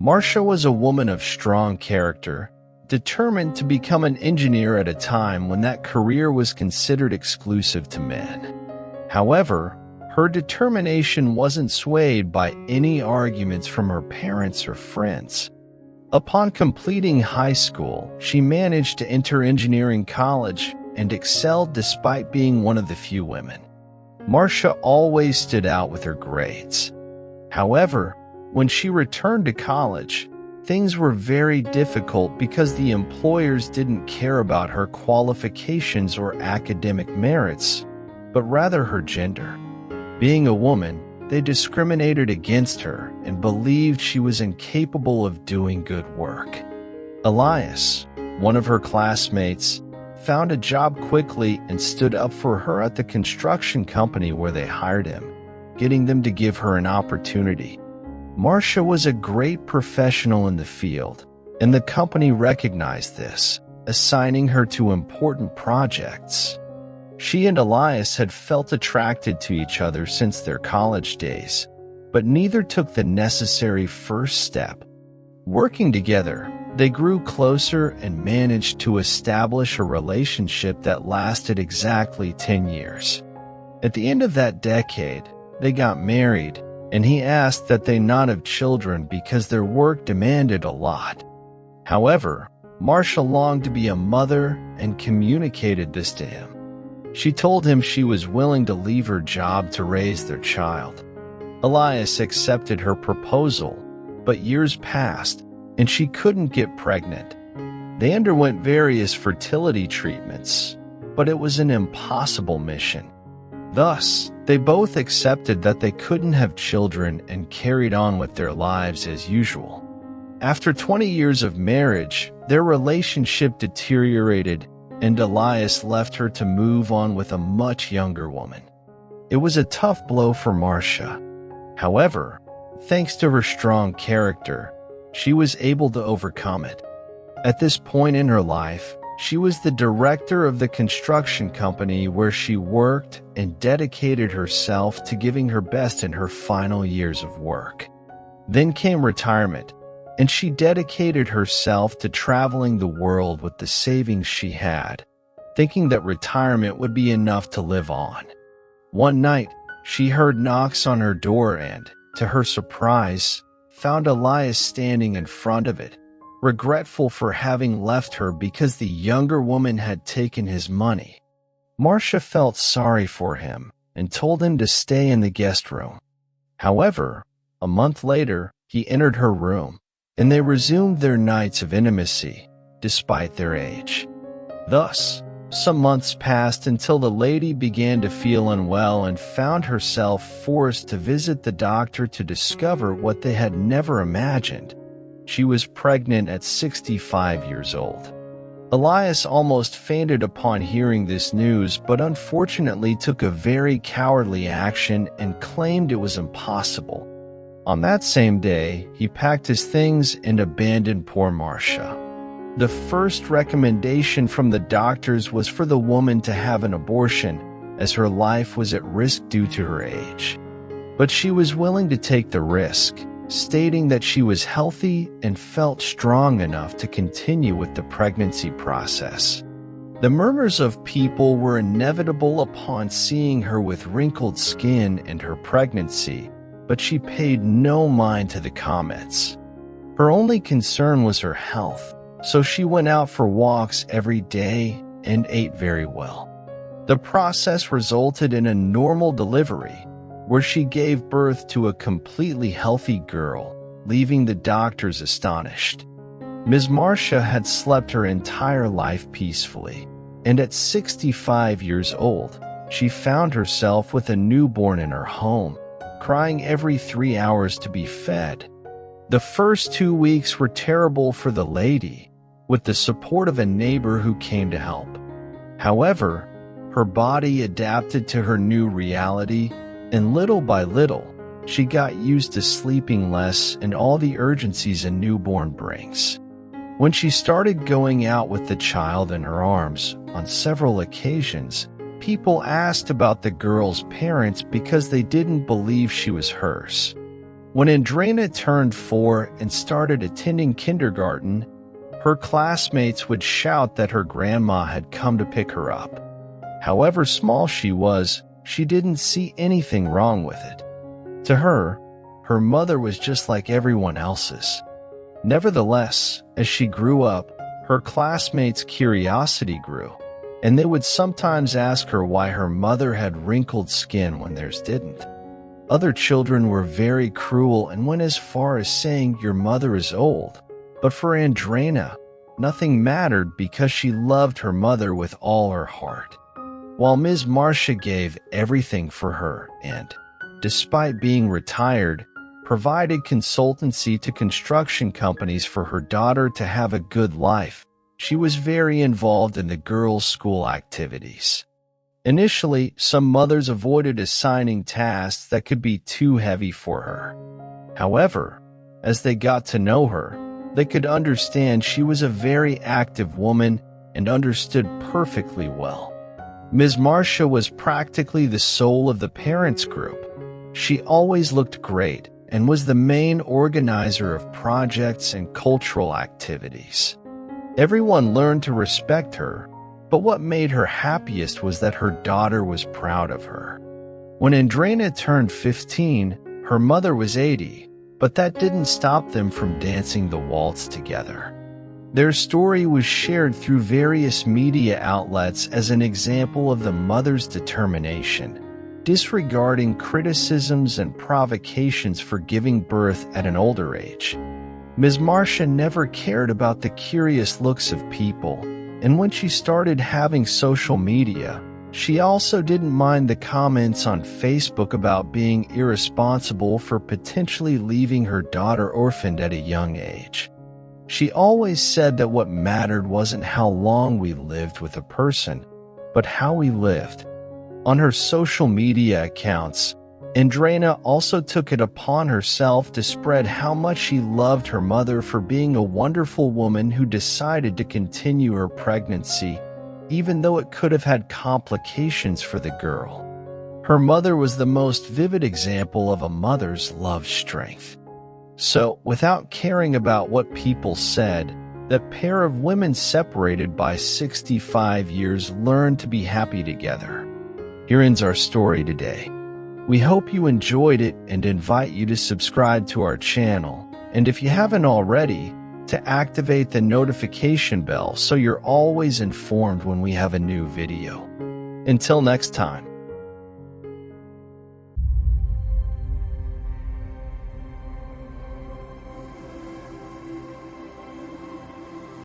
Marcia was a woman of strong character, determined to become an engineer at a time when that career was considered exclusive to men. However, her determination wasn't swayed by any arguments from her parents or friends. Upon completing high school, she managed to enter engineering college and excelled despite being one of the few women. Marcia always stood out with her grades. However, when she returned to college, things were very difficult because the employers didn't care about her qualifications or academic merits, but rather her gender. Being a woman, they discriminated against her and believed she was incapable of doing good work. Elias, one of her classmates, found a job quickly and stood up for her at the construction company where they hired him, getting them to give her an opportunity. Marcia was a great professional in the field, and the company recognized this, assigning her to important projects. She and Elias had felt attracted to each other since their college days, but neither took the necessary first step. Working together, they grew closer and managed to establish a relationship that lasted exactly 10 years. At the end of that decade, they got married, and he asked that they not have children because their work demanded a lot. However, Marcia longed to be a mother and communicated this to him. She told him she was willing to leave her job to raise their child. Elias accepted her proposal, but years passed, and she couldn't get pregnant. They underwent various fertility treatments, but it was an impossible mission. Thus, they both accepted that they couldn't have children and carried on with their lives as usual. After 20 years of marriage, their relationship deteriorated, and Elias left her to move on with a much younger woman. It was a tough blow for Marcia. However, thanks to her strong character, she was able to overcome it. At this point in her life, she was the director of the construction company where she worked and dedicated herself to giving her best in her final years of work. Then came retirement, and she dedicated herself to traveling the world with the savings she had, thinking that retirement would be enough to live on. One night, she heard knocks on her door and, to her surprise, found Elias standing in front of it, regretful for having left her because the younger woman had taken his money. Marcia felt sorry for him and told him to stay in the guest room. However, a month later, he entered her room, and they resumed their nights of intimacy, despite their age. Thus, some months passed until the lady began to feel unwell and found herself forced to visit the doctor to discover what they had never imagined. She was pregnant at 65 years old. Elias almost fainted upon hearing this news, but unfortunately took a very cowardly action and claimed it was impossible. On that same day, he packed his things and abandoned poor Marcia. The first recommendation from the doctors was for the woman to have an abortion, as her life was at risk due to her age. But she was willing to take the risk, stating that she was healthy and felt strong enough to continue with the pregnancy process. The murmurs of people were inevitable upon seeing her with wrinkled skin and her pregnancy, but she paid no mind to the comments. Her only concern was her health, so she went out for walks every day and ate very well. The process resulted in a normal delivery, where she gave birth to a completely healthy girl, leaving the doctors astonished. Ms. Marcia had slept her entire life peacefully, and at 65 years old, she found herself with a newborn in her home, crying every 3 hours to be fed. The first 2 weeks were terrible for the lady, with the support of a neighbor who came to help. However, her body adapted to her new reality, and little by little, she got used to sleeping less and all the urgencies a newborn brings. When she started going out with the child in her arms on several occasions, people asked about the girl's parents because they didn't believe she was hers. When Andrena turned 4 and started attending kindergarten, her classmates would shout that her grandma had come to pick her up. However small she was, she didn't see anything wrong with it. To her, her mother was just like everyone else's. Nevertheless, as she grew up, her classmates' curiosity grew, and they would sometimes ask her why her mother had wrinkled skin when theirs didn't. Other children were very cruel and went as far as saying, "Your mother is old." But for Andrena, nothing mattered because she loved her mother with all her heart. While Ms. Marcia gave everything for her and, despite being retired, provided consultancy to construction companies for her daughter to have a good life, she was very involved in the girls' school activities. Initially, some mothers avoided assigning tasks that could be too heavy for her. However, as they got to know her, they could understand she was a very active woman and understood perfectly well. Ms. Marcia was practically the soul of the parents group. She always looked great and was the main organizer of projects and cultural activities. Everyone learned to respect her, but what made her happiest was that her daughter was proud of her. When Andrena turned 15, her mother was 80, but that didn't stop them from dancing the waltz together. Their story was shared through various media outlets as an example of the mother's determination, disregarding criticisms and provocations for giving birth at an older age. Ms. Marcia never cared about the curious looks of people, and when she started having social media, she also didn't mind the comments on Facebook about being irresponsible for potentially leaving her daughter orphaned at a young age. She always said that what mattered wasn't how long we lived with a person, but how we lived. On her social media accounts, Andrena also took it upon herself to spread how much she loved her mother for being a wonderful woman who decided to continue her pregnancy, even though it could have had complications for the girl. Her mother was the most vivid example of a mother's love strength. So, without caring about what people said, that pair of women separated by 65 years learned to be happy together. Here ends our story today. We hope you enjoyed it and invite you to subscribe to our channel, and if you haven't already, to activate the notification bell so you're always informed when we have a new video. Until next time.